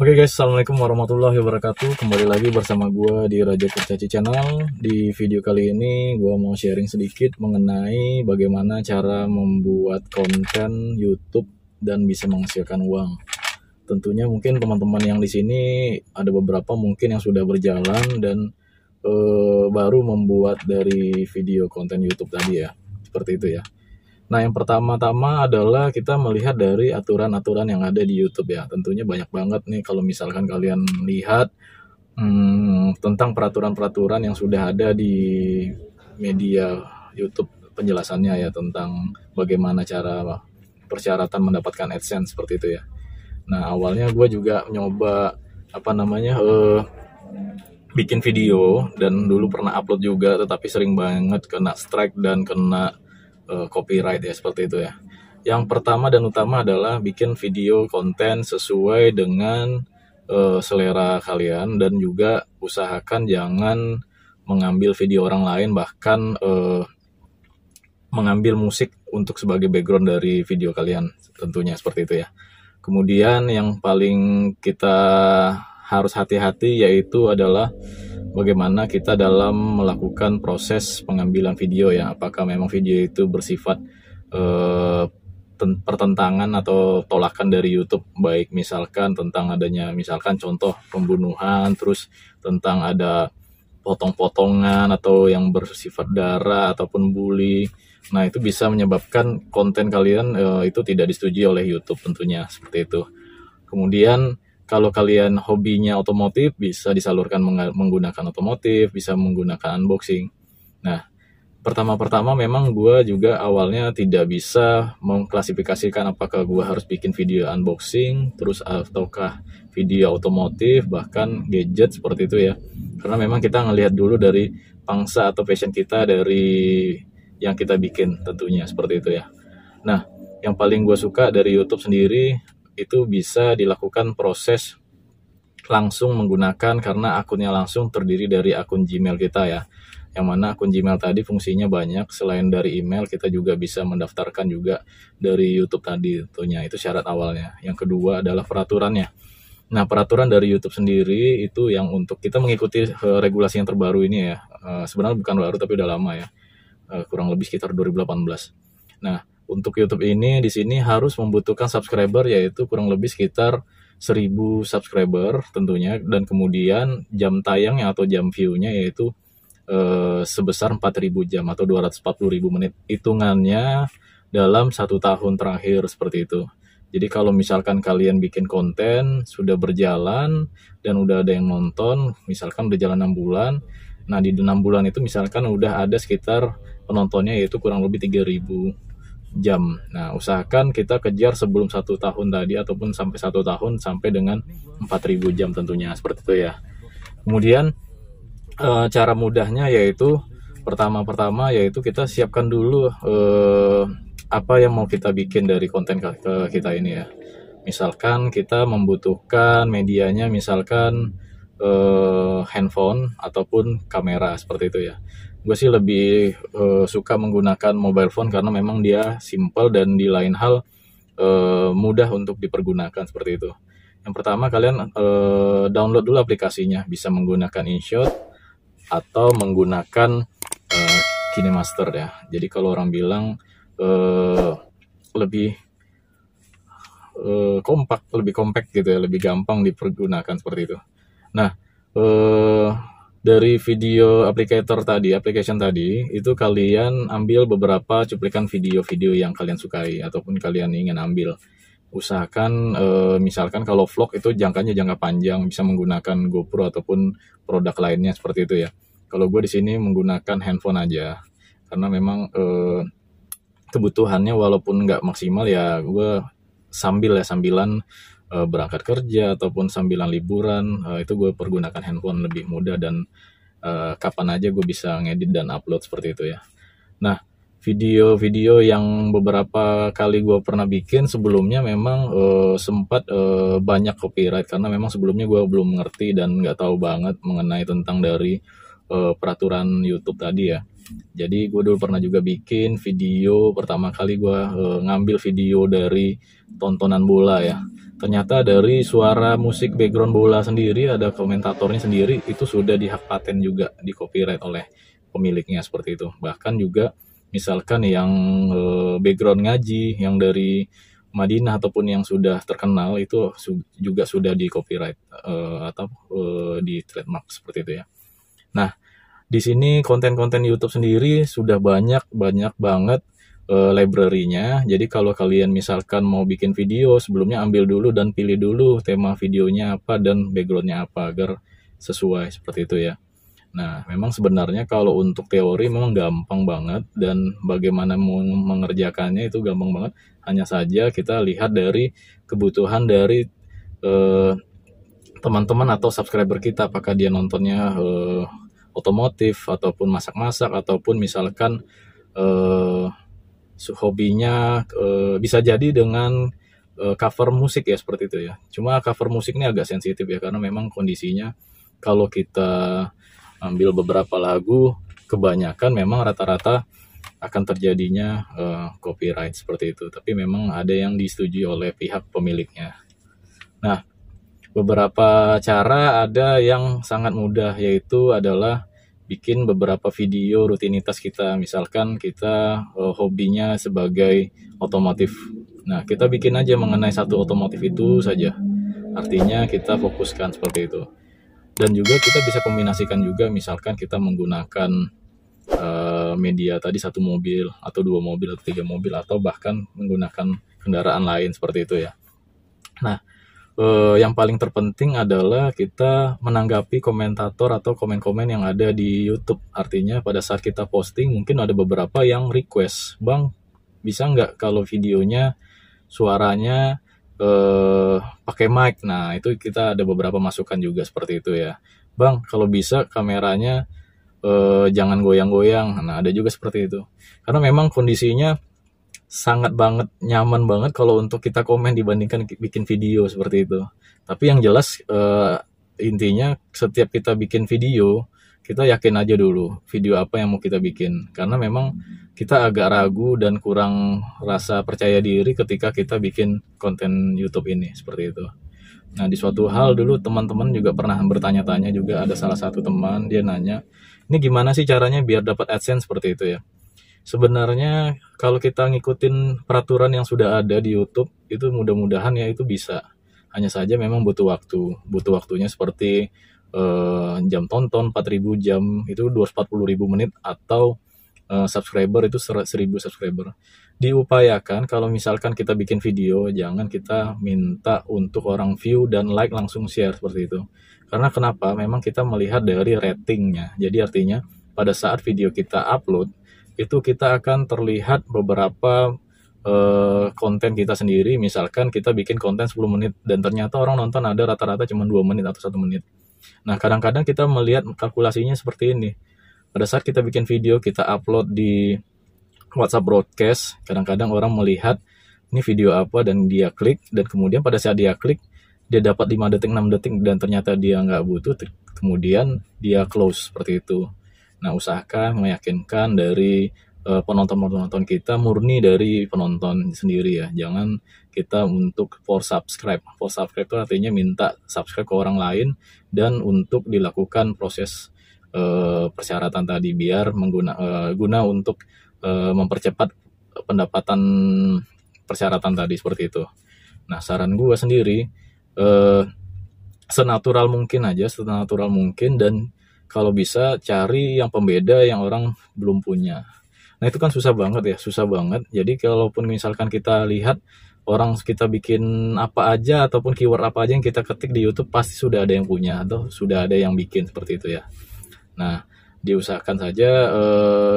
Oke guys, assalamualaikum warahmatullahi wabarakatuh. Kembali lagi bersama gue di Raja Kurcaci Channel. Di video kali ini gue mau sharing sedikit mengenai bagaimana cara membuat konten YouTube dan bisa menghasilkan uang. Tentunya mungkin teman-teman yang di sini ada beberapa mungkin yang sudah berjalan dan baru membuat dari video konten YouTube tadi ya, seperti itu ya. Nah, yang pertama-tama adalah kita melihat dari aturan-aturan yang ada di YouTube ya. Tentunya banyak banget nih kalau misalkan kalian lihat tentang peraturan-peraturan yang sudah ada di media YouTube penjelasannya ya, tentang bagaimana cara persyaratan mendapatkan AdSense seperti itu ya. Nah, awalnya gue juga nyoba bikin video dan dulu pernah upload juga, tetapi sering banget kena strike dan kena copyright ya, seperti itu ya. Yang pertama dan utama adalah bikin video konten sesuai dengan selera kalian, dan juga usahakan jangan mengambil video orang lain, bahkan mengambil musik untuk sebagai background dari video kalian, tentunya seperti itu ya. Kemudian yang paling kita harus hati-hati yaitu adalah bagaimana kita dalam melakukan proses pengambilan video ya. Apakah memang video itu bersifat pertentangan atau tolakan dari YouTube, baik misalkan tentang adanya misalkan contoh pembunuhan, terus tentang ada potong-potongan atau yang bersifat darah ataupun bully. Nah, itu bisa menyebabkan konten kalian itu tidak disetujui oleh YouTube tentunya, seperti itu. Kemudian kalau kalian hobinya otomotif, bisa disalurkan menggunakan otomotif, bisa menggunakan unboxing. Nah, pertama-pertama memang gue juga awalnya tidak bisa mengklasifikasikan apakah gue harus bikin video unboxing, terus ataukah video otomotif, bahkan gadget seperti itu ya. Karena memang kita ngelihat dulu dari pangsa atau passion kita dari yang kita bikin tentunya, seperti itu ya. Nah, yang paling gue suka dari YouTube sendiri itu bisa dilakukan proses langsung menggunakan, karena akunnya langsung terdiri dari akun Gmail kita ya, yang mana akun Gmail tadi fungsinya banyak. Selain dari email, kita juga bisa mendaftarkan juga dari YouTube tadi tentunya. Itu syarat awalnya. Yang kedua adalah peraturannya. Nah, peraturan dari YouTube sendiri itu yang untuk kita mengikuti regulasi yang terbaru ini ya. Sebenarnya bukan baru tapi udah lama ya, kurang lebih sekitar 2018. Nah, untuk YouTube ini di sini harus membutuhkan subscriber, yaitu kurang lebih sekitar 1000 subscriber tentunya, dan kemudian jam tayangnya atau jam view-nya yaitu sebesar 4000 jam atau 240.000 menit hitungannya dalam 1 tahun terakhir, seperti itu. Jadi kalau misalkan kalian bikin konten sudah berjalan dan udah ada yang nonton, misalkan udah jalan 6 bulan, nah di 6 bulan itu misalkan udah ada sekitar penontonnya yaitu kurang lebih 3000 jam. Nah, usahakan kita kejar sebelum 1 tahun tadi, ataupun sampai 1 tahun sampai dengan 4000 jam tentunya, seperti itu ya. Kemudian cara mudahnya yaitu pertama-pertama yaitu kita siapkan dulu apa yang mau kita bikin dari konten kita ini ya. Misalkan kita membutuhkan medianya misalkan handphone ataupun kamera, seperti itu ya. Gue sih lebih suka menggunakan mobile phone karena memang dia simple dan di lain hal mudah untuk dipergunakan, seperti itu. Yang pertama kalian download dulu aplikasinya, bisa menggunakan InShot atau menggunakan KineMaster ya. Jadi kalau orang bilang lebih kompak gitu ya, lebih gampang dipergunakan, seperti itu. Nah, dari video application tadi, itu kalian ambil beberapa cuplikan video-video yang kalian sukai ataupun kalian ingin ambil. Usahakan misalkan kalau vlog itu jangkanya jangka panjang, bisa menggunakan GoPro ataupun produk lainnya, seperti itu ya. Kalau gue di sini menggunakan handphone aja, karena memang kebutuhannya walaupun nggak maksimal ya, gue sambilan berangkat kerja ataupun sambilan liburan, itu gue pergunakan handphone lebih mudah dan kapan aja gue bisa ngedit dan upload seperti itu ya. Nah, video-video yang beberapa kali gue pernah bikin sebelumnya memang sempat banyak copyright, karena memang sebelumnya gue belum mengerti dan nggak tahu banget mengenai tentang dari peraturan YouTube tadi ya. Jadi gue dulu pernah juga bikin video, pertama kali gue ngambil video dari tontonan bola ya. Ternyata dari suara musik background bola sendiri, ada komentatornya sendiri, itu sudah dihak paten juga, di copyright oleh pemiliknya seperti itu. Bahkan juga misalkan yang background ngaji, yang dari Madinah ataupun yang sudah terkenal, itu juga sudah di copyright atau di trademark seperti itu ya. Nah, di sini konten-konten YouTube sendiri sudah banyak banget library-nya. Jadi kalau kalian misalkan mau bikin video, sebelumnya ambil dulu dan pilih dulu tema videonya apa dan background-nya apa agar sesuai seperti itu ya. Nah, memang sebenarnya kalau untuk teori memang gampang banget, dan bagaimana mengerjakannya itu gampang banget. Hanya saja kita lihat dari kebutuhan dari teman-teman atau subscriber kita, apakah dia nontonnya otomotif ataupun masak-masak ataupun misalkan hobinya bisa jadi dengan cover musik ya, seperti itu ya. Cuma cover musik ini agak sensitif ya, karena memang kondisinya kalau kita ambil beberapa lagu, kebanyakan memang rata-rata akan terjadinya copyright seperti itu. Tapi memang ada yang disetujui oleh pihak pemiliknya. Nah, beberapa cara ada yang sangat mudah, yaitu adalah bikin beberapa video rutinitas kita. Misalkan kita hobinya sebagai otomotif. Nah, kita bikin aja mengenai satu otomotif itu saja. Artinya kita fokuskan seperti itu. Dan juga kita bisa kombinasikan juga, misalkan kita menggunakan media tadi, satu mobil atau 2 mobil atau 3 mobil, atau bahkan menggunakan kendaraan lain seperti itu ya. Nah, yang paling terpenting adalah kita menanggapi komentator atau komen-komen yang ada di YouTube. Artinya pada saat kita posting, mungkin ada beberapa yang request, "Bang, bisa nggak kalau videonya suaranya pakai mic?" Nah, itu kita ada beberapa masukan juga seperti itu ya. "Bang, kalau bisa kameranya jangan goyang-goyang." Nah, ada juga seperti itu. Karena memang kondisinya sangat banget nyaman banget kalau untuk kita komen dibandingkan bikin video seperti itu. Tapi yang jelas intinya setiap kita bikin video, kita yakin aja dulu video apa yang mau kita bikin. Karena memang kita agak ragu dan kurang rasa percaya diri ketika kita bikin konten YouTube ini seperti itu. Nah, di suatu hal dulu teman-teman juga pernah bertanya-tanya juga, ada salah satu teman dia nanya, "Ini gimana sih caranya biar dapat AdSense?" seperti itu ya. Sebenarnya kalau kita ngikutin peraturan yang sudah ada di YouTube, itu mudah-mudahan ya itu bisa. Hanya saja memang butuh waktu. Butuh waktunya seperti jam tonton 4.000 jam, itu 240.000 menit, atau subscriber itu 1.000 subscriber. Diupayakan kalau misalkan kita bikin video, jangan kita minta untuk orang view dan like langsung share seperti itu. Karena kenapa? Memang kita melihat dari ratingnya. Jadi artinya pada saat video kita upload, itu kita akan terlihat beberapa konten kita sendiri. Misalkan kita bikin konten 10 menit dan ternyata orang nonton ada rata-rata cuma 2 menit atau 1 menit. Nah, kadang-kadang kita melihat kalkulasinya seperti ini. Pada saat kita bikin video, kita upload di WhatsApp broadcast, kadang-kadang orang melihat ini video apa dan dia klik, dan kemudian pada saat dia klik, dia dapat 5 detik, 6 detik, dan ternyata dia nggak butuh, kemudian dia close seperti itu. Nah, usahakan meyakinkan dari penonton-penonton kita murni dari penonton sendiri ya. Jangan kita untuk for subscribe. For subscribe itu artinya minta subscribe ke orang lain dan untuk dilakukan proses persyaratan tadi biar guna untuk mempercepat pendapatan persyaratan tadi seperti itu. Nah, saran gue sendiri senatural mungkin aja, senatural mungkin, dan kalau bisa cari yang pembeda yang orang belum punya. Nah, itu kan susah banget ya, susah banget. Jadi kalaupun misalkan kita lihat orang kita bikin apa aja ataupun keyword apa aja yang kita ketik di YouTube, pasti sudah ada yang punya atau sudah ada yang bikin seperti itu ya. Nah, diusahakan saja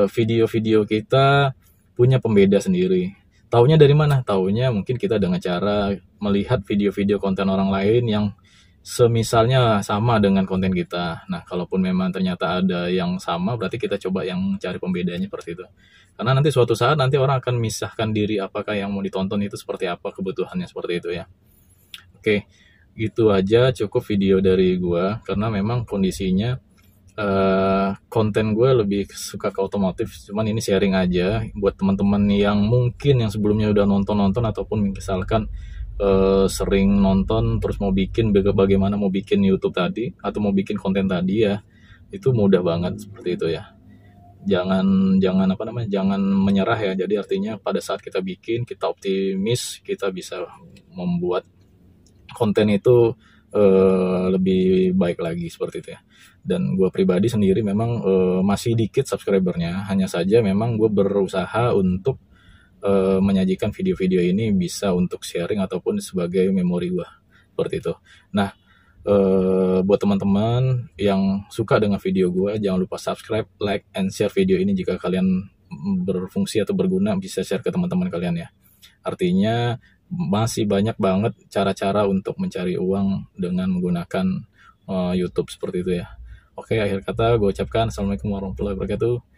video-video kita punya pembeda sendiri. Taunya dari mana? Taunya mungkin kita dengan cara melihat video-video konten orang lain yang semisalnya sama dengan konten kita. Nah, kalaupun memang ternyata ada yang sama, berarti kita coba yang cari pembedanya seperti itu. Karena nanti suatu saat nanti orang akan misahkan diri apakah yang mau ditonton itu seperti apa, kebutuhannya seperti itu ya. Oke, gitu aja cukup video dari gua karena memang kondisinya konten gue lebih suka ke otomotif, cuman ini sharing aja buat teman-teman yang mungkin yang sebelumnya udah nonton ataupun misalkan sering nonton terus mau bikin bagaimana mau bikin YouTube tadi atau mau bikin konten tadi ya, itu mudah banget seperti itu ya. Jangan jangan apa namanya jangan menyerah ya. Jadi artinya pada saat kita bikin, kita optimis, kita bisa membuat konten itu lebih baik lagi seperti itu ya. Dan gue pribadi sendiri memang masih dikit subscribernya, hanya saja memang gue berusaha untuk menyajikan video-video ini bisa untuk sharing ataupun sebagai memori gue seperti itu. Nah, buat teman-teman yang suka dengan video gue, jangan lupa subscribe, like, and share video ini jika kalian berfungsi atau berguna, bisa share ke teman-teman kalian ya. Artinya masih banyak banget cara-cara untuk mencari uang dengan menggunakan YouTube seperti itu ya. Oke, akhir kata gue ucapkan Assalamualaikum warahmatullahi wabarakatuh.